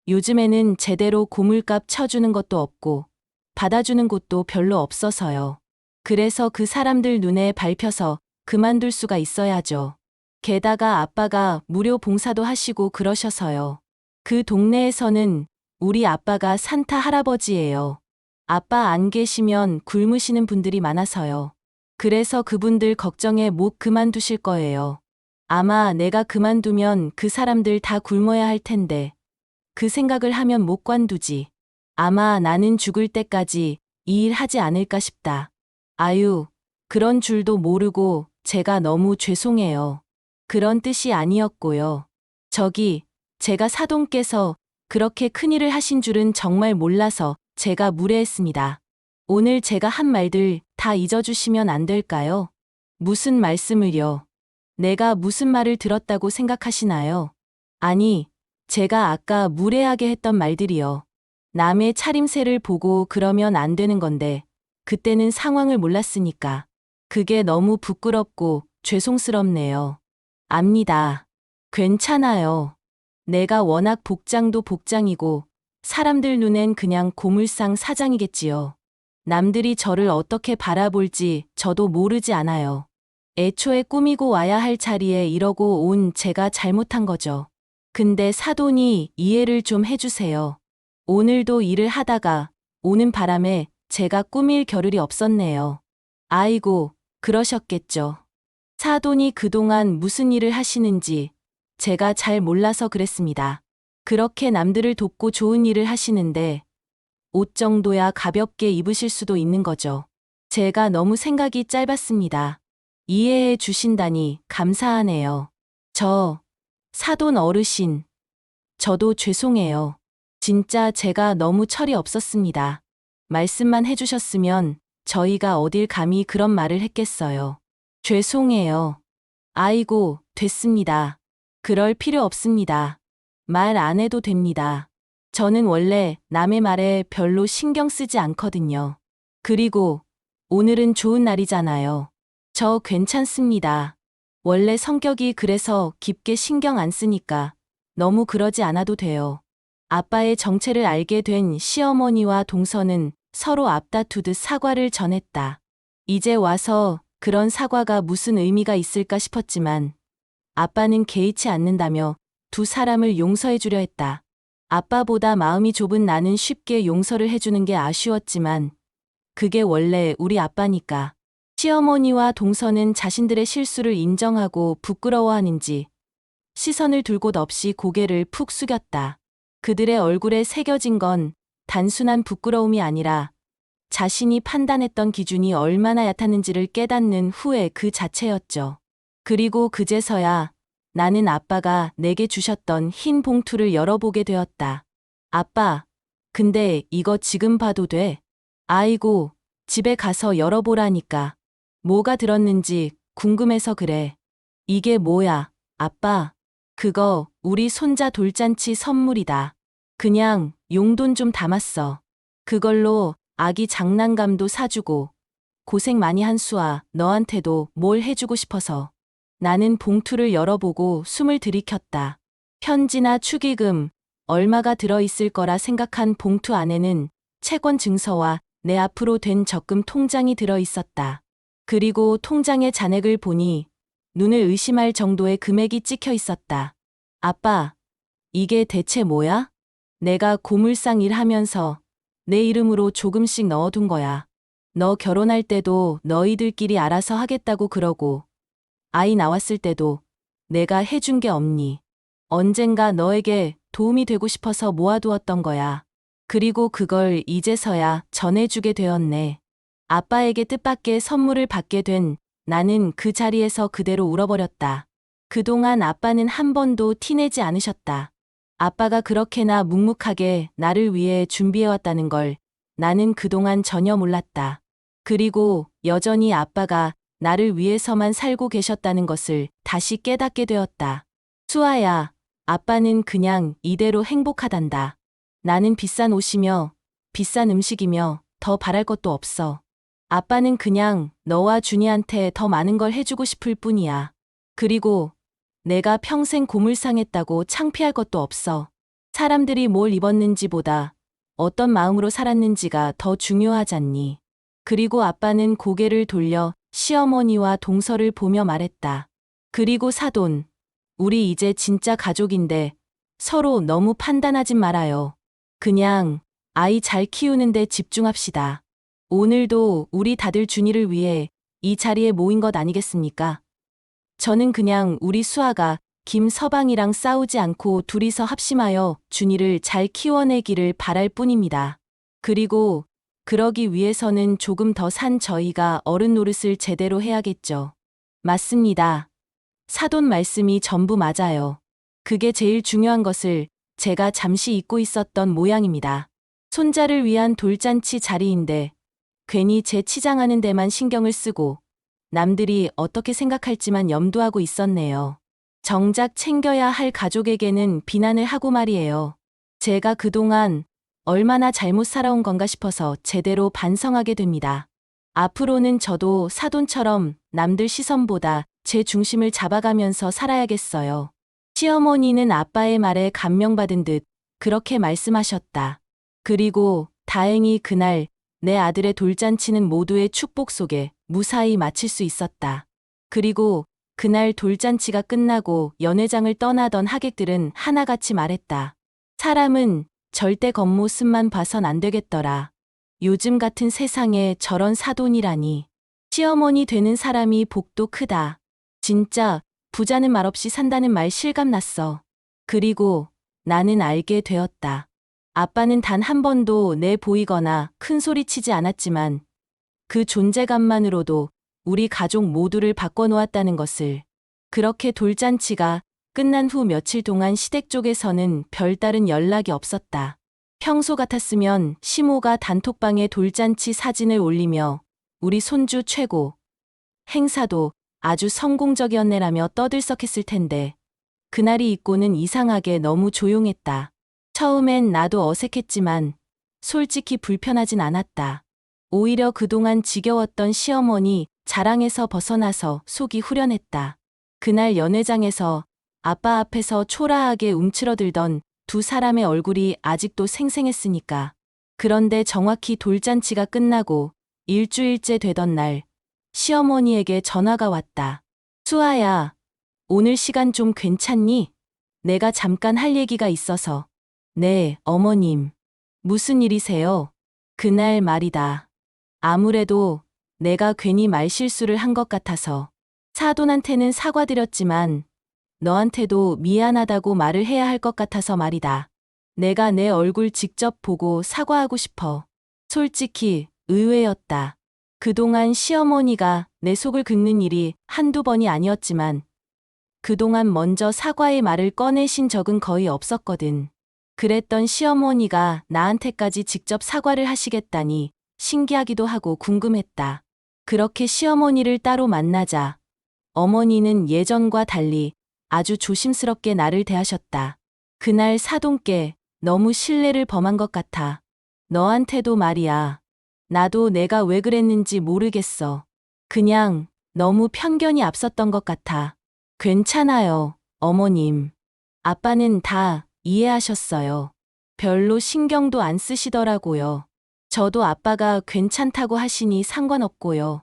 요즘에는 제대로 고물값 쳐주는 것도 없고 받아주는 곳도 별로 없어서요. 그래서 그 사람들 눈에 밟혀서 그만둘 수가 있어야죠. 게다가 아빠가 무료 봉사도 하시고 그러셔서요. 그 동네에서는 우리 아빠가 산타 할아버지예요. 아빠 안 계시면 굶으시는 분들이 많아서요. 그래서 그분들 걱정에 못 그만두실 거예요. 아마 내가 그만두면 그 사람들 다 굶어야 할 텐데 그 생각을 하면 못 관두지. 아마 나는 죽을 때까지 이 일 하지 않을까 싶다. 아유, 그런 줄도 모르고 제가 너무 죄송해요. 그런 뜻이 아니었고요. 저기, 제가 사돈께서 그렇게 큰일을 하신 줄은 정말 몰라서 제가 무례했습니다. 오늘 제가 한 말들 다 잊어주시면 안 될까요? 무슨 말씀을요? 내가 무슨 말을 들었다고 생각하시나요? 아니, 제가 아까 무례하게 했던 말들이요. 남의 차림새를 보고 그러면 안 되는 건데, 그때는 상황을 몰랐으니까. 그게 너무 부끄럽고 죄송스럽네요. 압니다. 괜찮아요. 내가 워낙 복장도 복장이고, 사람들 눈엔 그냥 고물상 사장이겠지요. 남들이 저를 어떻게 바라볼지 저도 모르지 않아요. 애초에 꾸미고 와야 할 자리에 이러고 온 제가 잘못한 거죠. 근데 사돈이 이해를 좀 해주세요. 오늘도 일을 하다가 오는 바람에 제가 꾸밀 겨를이 없었네요. 아이고, 그러셨겠죠. 사돈이 그동안 무슨 일을 하시는지 제가 잘 몰라서 그랬습니다. 그렇게 남들을 돕고 좋은 일을 하시는데 옷 정도야 가볍게 입으실 수도 있는 거죠. 제가 너무 생각이 짧았습니다. 이해해 주신다니 감사하네요. 사돈 어르신, 저도 죄송해요. 진짜 제가 너무 철이 없었습니다. 말씀만 해주셨으면 저희가 어딜 감히 그런 말을 했겠어요. 죄송해요. 아이고, 됐습니다. 그럴 필요 없습니다. 말 안 해도 됩니다. 저는 원래 남의 말에 별로 신경 쓰지 않거든요. 그리고 오늘은 좋은 날이잖아요. 저 괜찮습니다. 원래 성격이 그래서 깊게 신경 안 쓰니까 너무 그러지 않아도 돼요. 아빠의 정체를 알게 된 시어머니와 동서는 서로 앞다투듯 사과를 전했다. 이제 와서 그런 사과가 무슨 의미가 있을까 싶었지만 아빠는 개의치 않는다며 두 사람을 용서해 주려 했다. 아빠보다 마음이 좁은 나는 쉽게 용서를 해주는 게 아쉬웠지만 그게 원래 우리 아빠니까. 시어머니와 동서는 자신들의 실수를 인정하고 부끄러워하는지 시선을 둘 곳 없이 고개를 푹 숙였다. 그들의 얼굴에 새겨진 건 단순한 부끄러움이 아니라 자신이 판단했던 기준이 얼마나 얕았는지를 깨닫는 후에 그 자체였죠. 그리고 그제서야 나는 아빠가 내게 주셨던 흰 봉투를 열어보게 되었다. 아빠, 근데 이거 지금 봐도 돼? 아이고, 집에 가서 열어보라니까. 뭐가 들었는지 궁금해서 그래. 이게 뭐야, 아빠? 그거 우리 손자 돌잔치 선물이다. 그냥 용돈 좀 담았어. 그걸로 아기 장난감도 사주고 고생 많이 한 수아 너한테도 뭘 해주고 싶어서. 나는 봉투를 열어보고 숨을 들이켰다. 편지나 축의금, 얼마가 들어있을 거라 생각한 봉투 안에는 채권 증서와 내 앞으로 된 적금 통장이 들어있었다. 그리고 통장의 잔액을 보니 눈을 의심할 정도의 금액이 찍혀 있었다. 아빠, 이게 대체 뭐야? 내가 고물상 일하면서 내 이름으로 조금씩 넣어둔 거야. 너 결혼할 때도 너희들끼리 알아서 하겠다고 그러고 아이 나왔을 때도 내가 해준 게 없니? 언젠가 너에게 도움이 되고 싶어서 모아두었던 거야. 그리고 그걸 이제서야 전해주게 되었네. 아빠에게 뜻밖의 선물을 받게 된 나는 그 자리에서 그대로 울어버렸다. 그동안 아빠는 한 번도 티내지 않으셨다. 아빠가 그렇게나 묵묵하게 나를 위해 준비해왔다는 걸 나는 그동안 전혀 몰랐다. 그리고 여전히 아빠가 나를 위해서만 살고 계셨다는 것을 다시 깨닫게 되었다. 수아야, 아빠는 그냥 이대로 행복하단다. 나는 비싼 옷이며 비싼 음식이며 더 바랄 것도 없어. 아빠는 그냥 너와 준이한테 더 많은 걸 해주고 싶을 뿐이야. 그리고 내가 평생 고물상했다고 창피할 것도 없어. 사람들이 뭘 입었는지보다 어떤 마음으로 살았는지가 더 중요하잖니. 그리고 아빠는 고개를 돌려 시어머니와 동서를 보며 말했다. 그리고 사돈, 우리 이제 진짜 가족인데 서로 너무 판단하지 말아요. 그냥 아이 잘 키우는데 집중합시다. 오늘도 우리 다들 준이를 위해 이 자리에 모인 것 아니겠습니까? 저는 그냥 우리 수아가 김서방이랑 싸우지 않고 둘이서 합심하여 준이를 잘 키워내기를 바랄 뿐입니다. 그리고 그러기 위해서는 조금 더 산 저희가 어른 노릇을 제대로 해야겠죠. 맞습니다. 사돈 말씀이 전부 맞아요. 그게 제일 중요한 것을 제가 잠시 잊고 있었던 모양입니다. 손자를 위한 돌잔치 자리인데 괜히 제 치장하는 데만 신경을 쓰고 남들이 어떻게 생각할지만 염두하고 있었네요. 정작 챙겨야 할 가족에게는 비난을 하고 말이에요. 제가 그동안 얼마나 잘못 살아온 건가 싶어서 제대로 반성하게 됩니다. 앞으로는 저도 사돈처럼 남들 시선보다 제 중심을 잡아가면서 살아야겠어요. 시어머니는 아빠의 말에 감명받은 듯 그렇게 말씀하셨다. 그리고 다행히 그날 내 아들의 돌잔치는 모두의 축복 속에 무사히 마칠 수 있었다. 그리고 그날 돌잔치가 끝나고 연회장을 떠나던 하객들은 하나같이 말했다. 사람은 절대 겉모습만 봐선 안 되겠더라. 요즘 같은 세상에 저런 사돈이라니. 시어머니 되는 사람이 복도 크다. 진짜 부자는 말없이 산다는 말 실감났어. 그리고 나는 알게 되었다. 아빠는 단 한 번도 내 보이거나 큰 소리 치지 않았지만 그 존재감만으로도 우리 가족 모두를 바꿔놓았다는 것을. 그렇게 돌잔치가 끝난 후 며칠 동안 시댁 쪽에서는 별다른 연락이 없었다. 평소 같았으면 시모가 단톡방에 돌잔치 사진을 올리며 우리 손주 최고, 행사도 아주 성공적이었네라며 떠들썩했을 텐데 그날이 있고는 이상하게 너무 조용했다. 처음엔 나도 어색했지만 솔직히 불편하진 않았다. 오히려 그동안 지겨웠던 시어머니 자랑에서 벗어나서 속이 후련했다. 그날 연회장에서 아빠 앞에서 초라하게 움츠러들던 두 사람의 얼굴이 아직도 생생했으니까. 그런데 정확히 돌잔치가 끝나고 일주일째 되던 날, 시어머니에게 전화가 왔다. 수아야, 오늘 시간 좀 괜찮니? 내가 잠깐 할 얘기가 있어서. 네, 어머님. 무슨 일이세요? 그날 말이다. 아무래도 내가 괜히 말실수를 한 것 같아서. 사돈한테는 사과드렸지만 너한테도 미안하다고 말을 해야 할 것 같아서 말이다. 내가 내 얼굴 직접 보고 사과하고 싶어. 솔직히 의외였다. 그동안 시어머니가 내 속을 긁는 일이 한두 번이 아니었지만 그동안 먼저 사과의 말을 꺼내신 적은 거의 없었거든. 그랬던 시어머니가 나한테까지 직접 사과를 하시겠다니 신기하기도 하고 궁금했다. 그렇게 시어머니를 따로 만나자 어머니는 예전과 달리 아주 조심스럽게 나를 대하셨다. 그날 사돈께 너무 신뢰를 범한 것 같아. 너한테도 말이야. 나도 내가 왜 그랬는지 모르겠어. 그냥 너무 편견이 앞섰던 것 같아. 괜찮아요, 어머님. 아빠는 다 이해하셨어요. 별로 신경도 안 쓰시더라고요. 저도 아빠가 괜찮다고 하시니 상관없고요.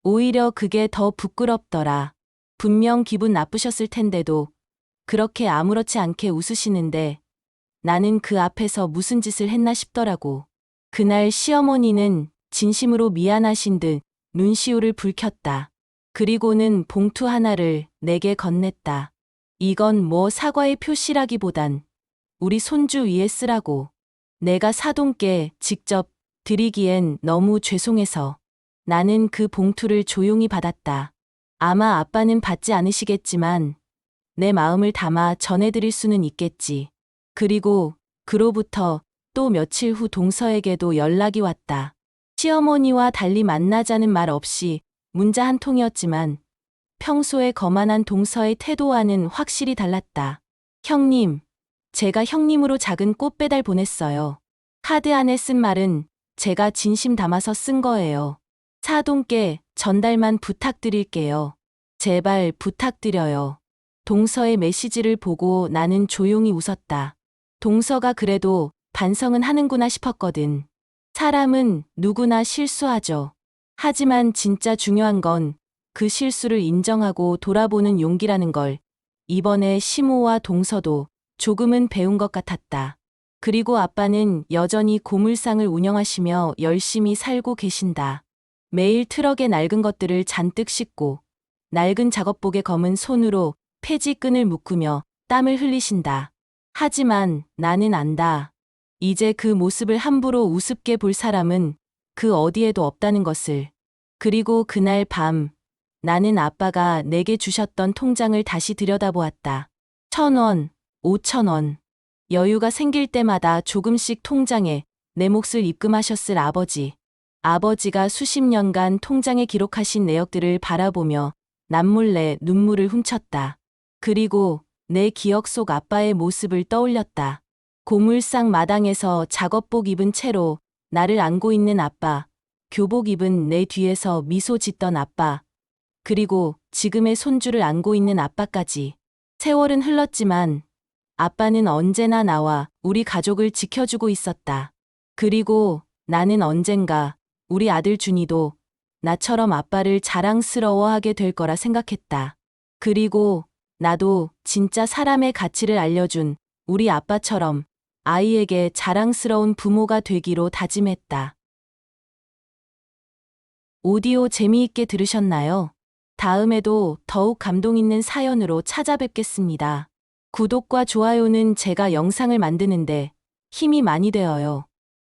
오히려 그게 더 부끄럽더라. 분명 기분 나쁘셨을 텐데도 그렇게 아무렇지 않게 웃으시는데 나는 그 앞에서 무슨 짓을 했나 싶더라고. 그날 시어머니는 진심으로 미안하신 듯 눈시울을 붉혔다. 그리고는 봉투 하나를 내게 건넸다. 이건 뭐 사과의 표시라기보단 우리 손주 위에 쓰라고. 내가 사돈께 직접 드리기엔 너무 죄송해서 나는 그 봉투를 조용히 받았다. 아마 아빠는 받지 않으시겠지만 내 마음을 담아 전해드릴 수는 있겠지. 그리고 그로부터 또 며칠 후 동서에게도 연락이 왔다. 시어머니와 달리 만나자는 말 없이 문자 한 통이었지만 평소에 거만한 동서의 태도와는 확실히 달랐다. 형님, 제가 형님으로 작은 꽃 배달 보냈어요. 카드 안에 쓴 말은 제가 진심 담아서 쓴 거예요. 사돈께 전달만 부탁드릴게요. 제발 부탁드려요. 동서의 메시지를 보고 나는 조용히 웃었다. 동서가 그래도 반성은 하는구나 싶었거든. 사람은 누구나 실수하죠. 하지만 진짜 중요한 건 그 실수를 인정하고 돌아보는 용기라는 걸 이번에 시모와 동서도 조금은 배운 것 같았다. 그리고 아빠는 여전히 고물상을 운영하시며 열심히 살고 계신다. 매일 트럭에 낡은 것들을 잔뜩 싣고 낡은 작업복에 검은 손으로 폐지끈을 묶으며 땀을 흘리신다. 하지만 나는 안다. 이제 그 모습을 함부로 우습게 볼 사람은 그 어디에도 없다는 것을. 그리고 그날 밤 나는 아빠가 내게 주셨던 통장을 다시 들여다보았다. 1,000원, 5,000원. 여유가 생길 때마다 조금씩 통장에 내 몫을 입금하셨을 아버지. 아버지가 수십 년간 통장에 기록하신 내역들을 바라보며 남몰래 눈물을 훔쳤다. 그리고 내 기억 속 아빠의 모습을 떠올렸다. 고물상 마당에서 작업복 입은 채로 나를 안고 있는 아빠, 교복 입은 내 뒤에서 미소 짓던 아빠, 그리고 지금의 손주를 안고 있는 아빠까지. 세월은 흘렀지만 아빠는 언제나 나와 우리 가족을 지켜주고 있었다. 그리고 나는 언젠가 우리 아들 준이도 나처럼 아빠를 자랑스러워하게 될 거라 생각했다. 그리고 나도 진짜 사람의 가치를 알려준 우리 아빠처럼 아이에게 자랑스러운 부모가 되기로 다짐했다. 오디오 재미있게 들으셨나요? 다음에도 더욱 감동 있는 사연으로 찾아뵙겠습니다. 구독과 좋아요는 제가 영상을 만드는데 힘이 많이 되어요.